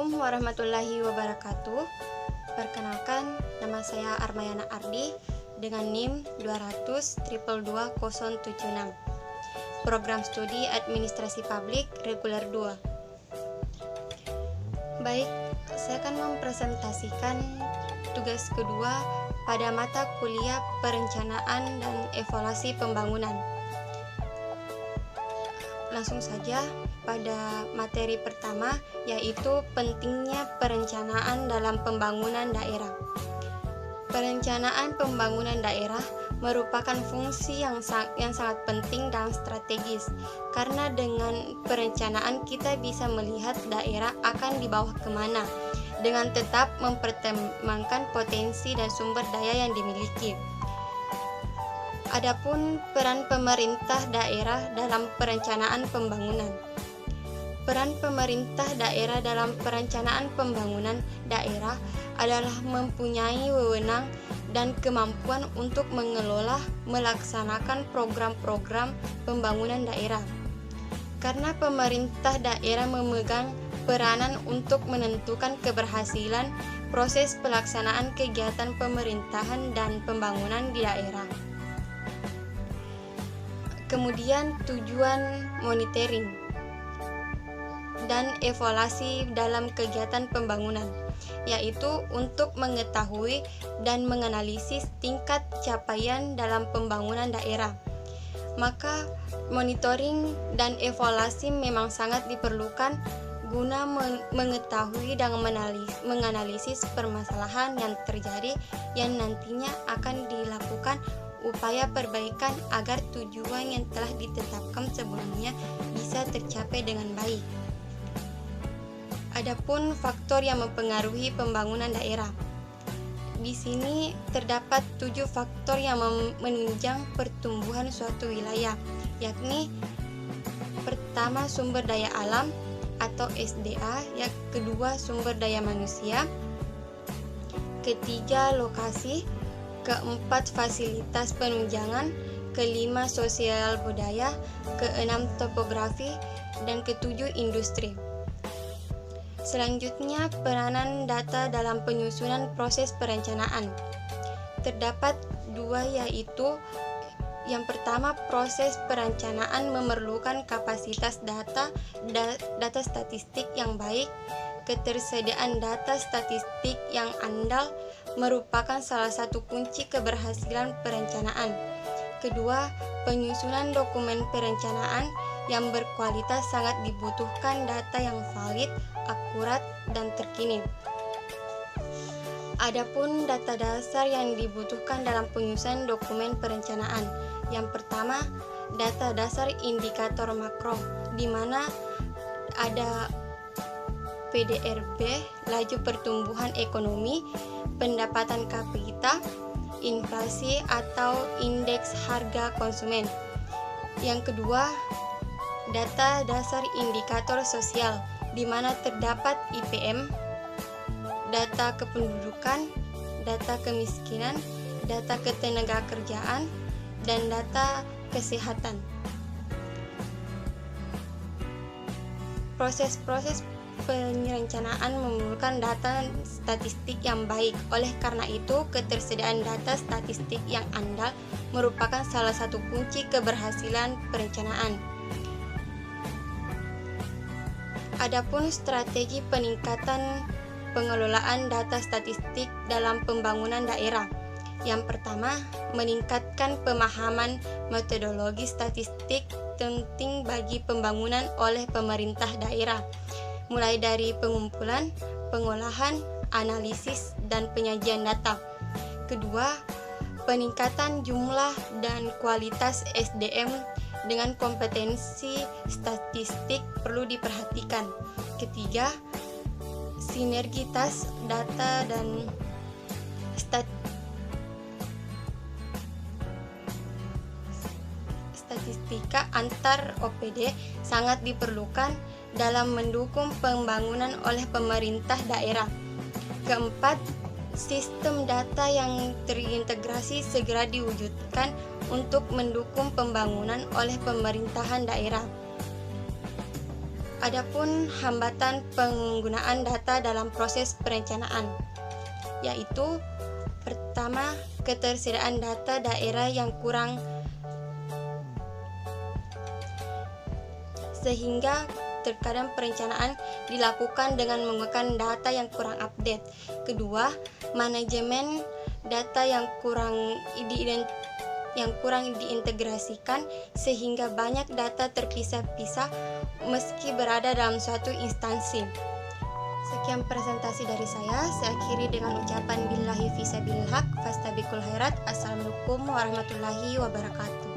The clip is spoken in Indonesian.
Assalamualaikum warahmatullahi wabarakatuh. Perkenalkan, nama saya Armayana Ardi dengan NIM 200-222-076. Program Studi Administrasi Publik Reguler 2. Baik, saya akan mempresentasikan tugas kedua pada mata kuliah Perencanaan dan Evaluasi Pembangunan. Langsung saja pada materi pertama, yaitu pentingnya perencanaan dalam pembangunan daerah. Perencanaan pembangunan daerah merupakan fungsi yang sangat penting dan strategis, karena dengan perencanaan kita bisa melihat daerah akan dibawa kemana, dengan tetap mempertimbangkan potensi dan sumber daya yang dimiliki. Adapun peran pemerintah daerah dalam perencanaan pembangunan. Peran pemerintah daerah dalam perencanaan pembangunan daerah adalah mempunyai wewenang dan kemampuan untuk mengelola, melaksanakan program-program pembangunan daerah. Karena pemerintah daerah memegang peranan untuk menentukan keberhasilan proses pelaksanaan kegiatan pemerintahan dan pembangunan di daerah. Kemudian tujuan monitoring dan evaluasi dalam kegiatan pembangunan, yaitu untuk mengetahui dan menganalisis tingkat capaian dalam pembangunan daerah. Maka monitoring dan evaluasi memang sangat diperlukan guna mengetahui dan menganalisis permasalahan yang terjadi yang nantinya akan dilakukan upaya perbaikan agar tujuan yang telah ditetapkan sebelumnya bisa tercapai dengan baik. Adapun faktor yang mempengaruhi pembangunan daerah. Di sini terdapat 7 faktor yang menunjang pertumbuhan suatu wilayah, yakni pertama sumber daya alam atau SDA, yang kedua sumber daya manusia, ketiga lokasi, keempat fasilitas penunjangan, kelima sosial budaya, keenam topografi, dan ketujuh industri. Selanjutnya, peranan data dalam penyusunan proses perencanaan. Terdapat 2, yaitu yang pertama, proses perencanaan memerlukan kapasitas data statistik yang baik. Ketersediaan data statistik yang andal merupakan salah satu kunci keberhasilan perencanaan. Kedua, penyusunan dokumen perencanaan yang berkualitas sangat dibutuhkan data yang valid, akurat, dan terkini. Adapun data dasar yang dibutuhkan dalam penyusunan dokumen perencanaan. Yang pertama, data dasar indikator makro, di mana ada PDRB, laju pertumbuhan ekonomi, pendapatan kapita, inflasi atau indeks harga konsumen. Yang kedua, data dasar indikator sosial, di mana terdapat IPM, data kependudukan, data kemiskinan, data ketenagakerjaan, dan data kesehatan. Proses-proses perencanaan memerlukan data statistik yang baik. Oleh karena itu, ketersediaan data statistik yang andal merupakan salah satu kunci keberhasilan perencanaan. Adapun strategi peningkatan pengelolaan data statistik dalam pembangunan daerah. Yang pertama, meningkatkan pemahaman metodologi statistik penting bagi pembangunan oleh pemerintah daerah, mulai dari pengumpulan, pengolahan, analisis, dan penyajian data. Kedua, peningkatan jumlah dan kualitas SDM dengan kompetensi statistik perlu diperhatikan. Ketiga, sinergitas data dan statistika antar OPD sangat diperlukan dalam mendukung pembangunan oleh pemerintah daerah. Keempat, sistem data yang terintegrasi segera diwujudkan untuk mendukung pembangunan oleh pemerintahan daerah. Adapun hambatan penggunaan data dalam proses perencanaan, yaitu pertama, ketersediaan data daerah yang kurang sehingga terkadang perencanaan dilakukan dengan menggunakan data yang kurang update. Kedua, manajemen data yang kurang diintegrasikan sehingga banyak data terpisah-pisah meski berada dalam suatu instansi. Sekian presentasi dari saya akhiri dengan ucapan billahi fisabilil haq fastabiqul khairat. Assalamualaikum warahmatullahi wabarakatuh.